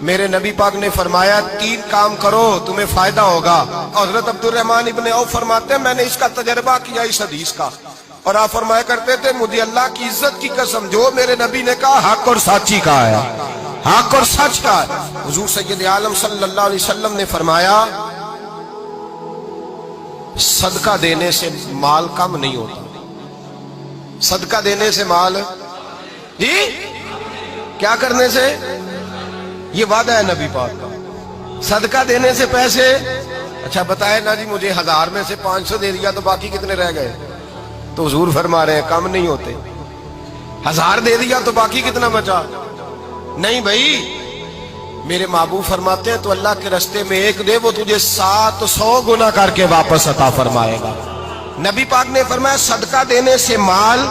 میرے نبی پاک نے فرمایا 3 کام کرو تمہیں فائدہ ہوگا. حضرت عبدالرحمن ابن عوف فرماتے ہیں میں نے اس کا تجربہ کیا اس حدیث کا, اور آپ فرمایا کرتے تھے مجھے اللہ کی عزت کی قسم جو میرے نبی نے کہا حق اور سچی کہا ہے, حق اور سچ کا ہے. حضور سید عالم صلی اللہ علیہ وسلم نے فرمایا صدقہ دینے سے مال کم نہیں ہوتا. صدقہ دینے سے مال جی کیا کرنے سے, یہ وعدہ ہے نبی پاک کا. صدقہ دینے سے پیسے, اچھا بتائے نا جی مجھے 1000 میں سے 500 دے دیا تو باقی کتنے رہ گئے؟ تو حضور فرما رہے ہیں کم نہیں ہوتے. 1000 دے دیا تو باقی کتنا بچا؟ نہیں بھائی, میرے محبوب فرماتے ہیں تو اللہ کے راستے میں 1 دے وہ تجھے 700 گنا کر کے واپس عطا فرمائے گا. نبی پاک نے فرمایا صدقہ دینے سے مال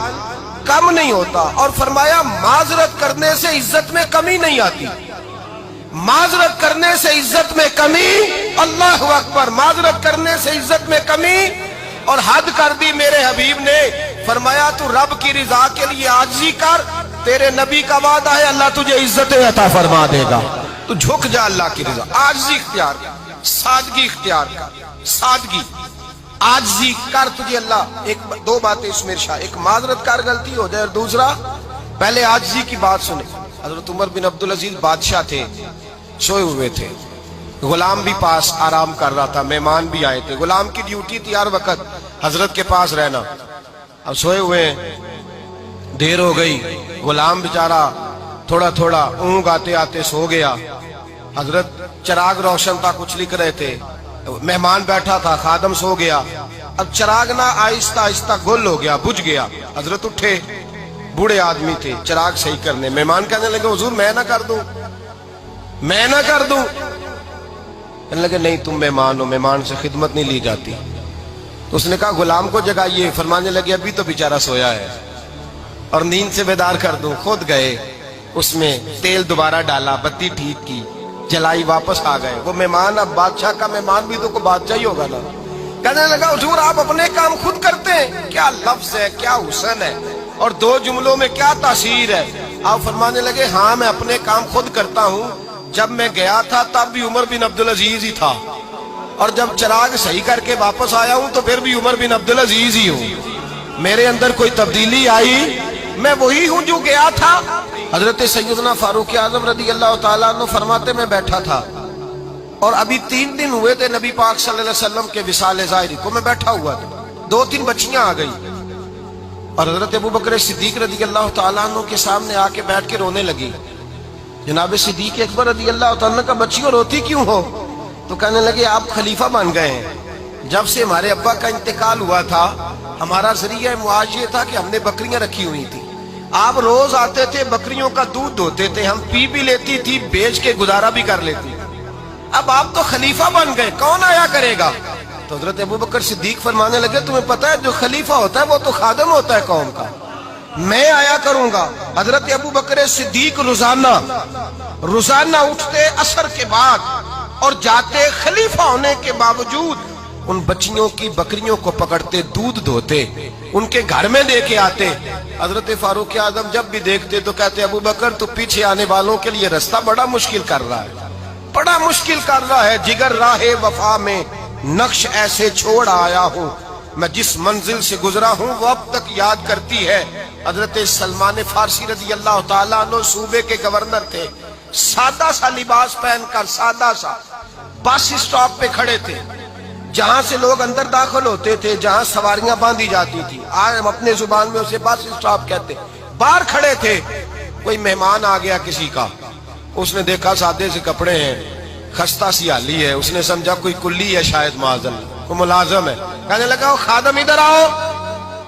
کم نہیں ہوتا, اور فرمایا معذرت کرنے سے عزت میں کمی نہیں آتی. معذرت کرنے سے عزت میں کمی, اللہ اکبر, معذرت کرنے سے عزت میں کمی. اور حد کر دی میرے حبیب نے, فرمایا تو رب کی رضا کے لیے عاجزی کر, تیرے نبی کا وعدہ ہے اللہ تجھے عزت عطا فرما دے گا. تو جھک جا اللہ کی رضا, عاجزی اختیار کر, سادگی اختیار کر, سادگی عاجزی کر, تجھے اللہ 2 باتیں اس میں ارشاد, ایک معذرت کر غلطی ہو جائے, اور دوسرا پہلے عاجزی کی بات سنے. حضرت عمر بن عبدالعزیز بادشاہ تھے, سوئے ہوئے تھے, غلام بھی پاس آرام کر رہا تھا, مہمان بھی آئے تھے. غلام کی ڈیوٹی تھی ہر وقت حضرت کے پاس رہنا. اب سوئے ہوئے ہیں, دیر ہو گئی, غلام بیچارہ تھوڑا تھوڑا اونگ آتے آتے سو گیا. حضرت چراغ روشن تھا, کچھ لکھ رہے تھے, مہمان بیٹھا تھا, خادم سو گیا. اب چراغ نہ آہستہ آہستہ گل ہو گیا, بجھ گیا. حضرت اٹھے, بوڑھے آدمی تھے, چراغ صحیح کرنے. مہمان کہنے لگے حضور میں نہ کر دوں, میں نہ کر دوں. کہنے لگے نہیں تم مہمان ہو, مہمان سے خدمت نہیں لی جاتی. تو اس نے کہا غلام کو جگائیے. فرمانے لگے ابھی تو بیچارہ سویا ہے اور نیند سے بیدار کر دوں. خود گئے, اس میں تیل دوبارہ ڈالا, بتی ٹھیک کی, جلائی, واپس آ گئے. وہ مہمان, اب بادشاہ کا مہمان بھی تو کوئی بادشاہ ہی ہوگا نا. کہنے لگا حضور آپ اپنے کام خود کرتے ہیں, کیا لفظ ہے, کیا حسن ہے, اور 2 جملوں میں کیا تاثیر ہے. آپ فرمانے لگے ہاں میں اپنے کام خود کرتا ہوں. جب میں گیا تھا تب بھی عمر بن عبدالعزیز ہی تھا, اور جب چراغ صحیح کر کے واپس آیا ہوں تو پھر بھی عمر بن عبدالعزیز ہی ہوں. میرے اندر کوئی تبدیلی آئی, میں وہی ہوں جو گیا تھا. حضرت سیدنا فاروق اعظم رضی اللہ تعالیٰ عنہ فرماتے میں بیٹھا تھا, اور ابھی 3 دن ہوئے تھے نبی پاک صلی اللہ علیہ وسلم کے وصال ظاہری کو. میں بیٹھا ہوا تھا, 2-3 بچیاں آ گئی, اور حضرت ابو بکر صدیق رضی اللہ تعالیٰ عنہ کے سامنے آ کے بیٹھ کے رونے لگی. جناب صدیق اکبر رضی اللہ تعالیٰ عنہ کا بچیوں روتی کیوں ہو؟ تو کہنے لگے آپ خلیفہ بن گئے ہیں. جب سے ہمارے ابا کا انتقال ہوا تھا ہمارا ذریعہ معاش یہ تھا کہ ہم نے بکریاں رکھی ہوئی تھی. آپ روز آتے تھے, بکریوں کا دودھ دھوتے تھے, ہم پی بھی لیتی تھی, بیچ کے گزارا بھی کر لیتی. اب آپ تو خلیفہ بن گئے, کون آیا کرے گا؟ تو حضرت ابو بکر صدیق فرمانے لگے تمہیں پتہ ہے جو خلیفہ ہوتا ہے وہ تو خادم ہوتا ہے قوم کا, میں آیا کروں گا. حضرت ابو بکر صدیق روزانہ اٹھتے عصر کے بعد اور جاتے, خلیفہ ہونے کے باوجود ان بچیوں کی بکریوں کو پکڑتے, دودھ دھوتے, ان کے گھر میں دے کے آتے. حضرت فاروق اعظم جب بھی دیکھتے تو کہتے ابو بکر تو پیچھے آنے والوں کے لیے راستہ بڑا مشکل کر رہا ہے, بڑا مشکل کر رہا ہے. جگر راہ وفا میں نقش ایسے چھوڑ آیا ہوں, میں جس منزل سے گزرا ہوں وہ اب تک یاد کرتی ہے. حضرت سلمان فارسی رضی اللہ تعالیٰ عنہ صوبے کے گورنر تھے, سادہ سا لباس پہن کر, سادہ سا, بس اسٹاپ پہ کھڑے تھے, جہاں سے لوگ اندر داخل ہوتے تھے, جہاں سواریاں باندھی جاتی تھی, آج ہم اپنے زبان میں اسے بس اسٹاپ کہتے. باہر کھڑے تھے, کوئی مہمان آ گیا کسی کا, اس نے دیکھا سادے سے کپڑے ہیں, خستہ سی حالی ہے, اس نے سمجھا کوئی کلی ہے شاید, معاذ اللہ کوئی ملازم ہے. کہنے لگا خادم ادھر آؤ,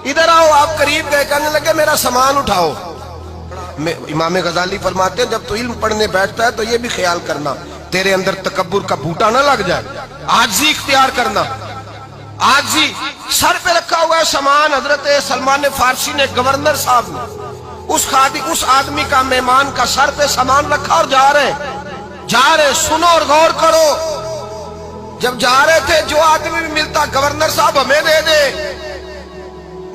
ادھر آؤ. آپ قریب گئے, کہنے لگے میرا سامان اٹھاؤ. امام غزالی فرماتے ہیں جب تو علم پڑھنے بیٹھتا ہے تو یہ بھی خیال کرنا تیرے اندر تکبر کا بوٹا نہ لگ جائے, عاجزی اختیار کرنا. عاجزی, سر پہ رکھا ہوا ہے سامان. حضرت سلمان فارسی نے, گورنر صاحب نے, اس آدمی کا, مہمان کا سر پہ سامان رکھا اور جا رہے. سنو اور غور کرو. جب جا رہے تھے جو آدمی بھی ملتا گورنر صاحب ہمیں دے دے.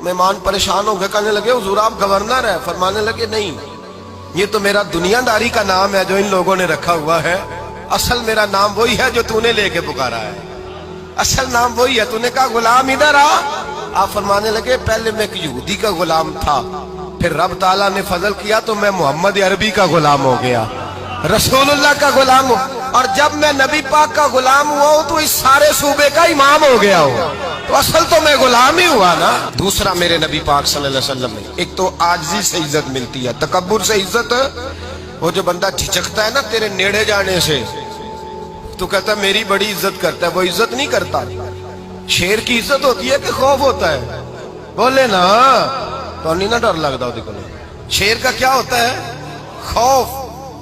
مہمان پریشان ہو گئے, کہنے لگے حضور آپ گورنر ہیں؟ فرمانے لگے نہیں, یہ تو میرا دنیاداری کا نام ہے جو ان لوگوں نے رکھا ہوا ہے، اصل میرا نام وہی ہے جو تو نے لے کے پکارا ہے، اصل نام وہی ہے۔ تو نے کہا غلام ادھر آ، آپ فرمانے لگے پہلے میں ایک یہودی کا غلام تھا، پھر رب تعالیٰ نے فضل کیا تو میں محمد عربی کا غلام ہو گیا، رسول اللہ کا غلام ہوں، اور جب میں نبی پاک کا غلام ہوا ہوں تو اس سارے صوبے کا امام ہو گیا ہوں، تو اصل تو میں غلام ہی ہوا نا۔ دوسرا میرے نبی پاک صلی اللہ علیہ وسلم نے ایک تو عاجزی سے عزت ملتی ہے، تکبر سے عزت، وہ جو بندہ جھجکتا ہے نا تیرے نیڑے جانے سے، تو کہتا ہے میری بڑی عزت کرتا ہے، وہ عزت نہیں کرتا۔ شیر کی عزت ہوتی ہے کہ خوف ہوتا ہے؟ بولے نا، تو نہیں نہ ڈر لگتا ہوتی کو۔ شیر کا کیا ہوتا ہے؟ خوف،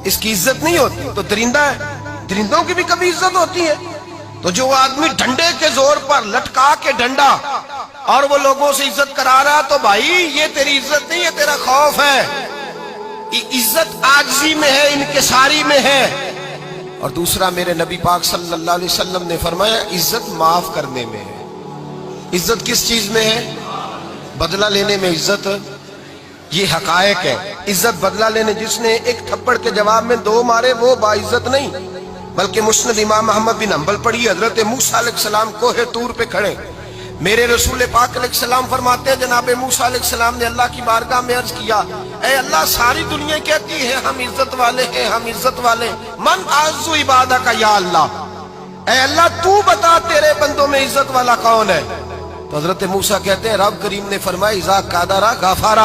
اس کی عزت نہیں ہوتی۔ تو درندہ ہے، درندوں کی بھی کبھی عزت ہوتی ہے؟ تو جو آدمی ڈنڈے کے زور پر لٹکا کے ڈنڈا اور وہ لوگوں سے عزت کرا رہا، تو بھائی یہ تیری عزت نہیں ہے، تیرا خوف ہے۔ عزت عاجزی میں ہے، انکساری میں ہے۔ اور دوسرا میرے نبی پاک صلی اللہ علیہ وسلم نے فرمایا عزت معاف کرنے میں ہے۔ عزت کس چیز میں ہے؟ بدلہ لینے میں عزت، یہ حقائق ہے۔ عزت بدلہ لینے، جس نے ایک تھپڑ کے جواب میں 2 مارے وہ باعزت نہیں، بلکہ مسند امام احمد بن حنبل پڑھی، حضرت موسیٰ علیہ السلام کوہ طور پہ کھڑے، میرے رسول پاک علیہ السلام فرماتے ہیں جناب موسیٰ علیہ السلام نے اللہ کی بارگاہ میں عرض کیا، اے اللہ ساری دنیا کہتی ہے ہم عزت والے ہیں، ہم عزت والے، من اعز عبادک یا اللہ، اے اللہ تو بتا تیرے بندوں میں عزت والا کون ہے؟ تو حضرت موسیٰ کہتے ہیں رب کریم نے فرمایا اذا قدر غفر،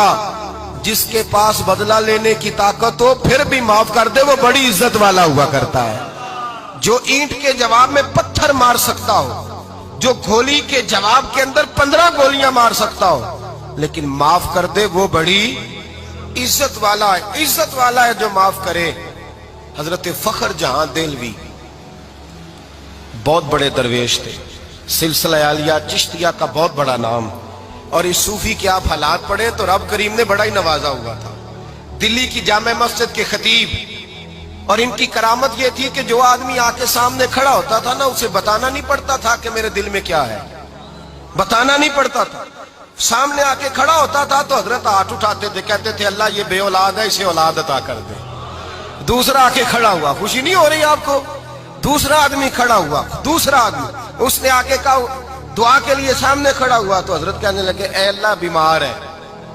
جس کے پاس بدلہ لینے کی طاقت ہو پھر بھی معاف کر دے وہ بڑی عزت والا ہوا کرتا ہے۔ جو اینٹ کے جواب میں پتھر مار سکتا ہو، جو گولی کے جواب کے اندر 15 گولیاں مار سکتا ہو، لیکن معاف کر دے وہ بڑی عزت والا ہے۔ عزت والا ہے جو معاف کرے۔ حضرت فخر جہاں دہلوی بہت بڑے درویش تھے، سلسلہ عالیہ چشتیہ کا بہت بڑا نام، اور اس صوفی کے آپ حالات پڑھیں تو رب کریم نے بڑا ہی نوازا ہوا تھا۔ دلی کی جامع مسجد کے خطیب، اور ان کی کرامت یہ تھی کہ جو آدمی آ کے سامنے کھڑا ہوتا تھا نا اسے بتانا نہیں پڑتا تھا کہ میرے دل میں کیا ہے، بتانا نہیں پڑتا تھا۔ سامنے آ کے کھڑا ہوتا تھا تو حضرت ہاتھ اٹھاتے تھے، کہتے تھے اللہ یہ بے اولاد ہے اسے اولاد عطا کر دے۔ دوسرا آ کے کھڑا ہوا، خوشی نہیں ہو رہی آپ کو؟ دوسرا آدمی کھڑا ہوا، دوسرا آدمی، اس نے آ کے کہا دعا کے لیے سامنے کھڑا ہوا تو حضرت کہنے لگے اے اللہ بیمار ہے،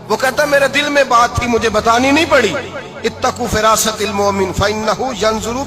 وہ کہتا میرے دل میں بات تھی مجھے بتانی نہیں پڑی، اتقوا فراست المؤمن فإنه ينظر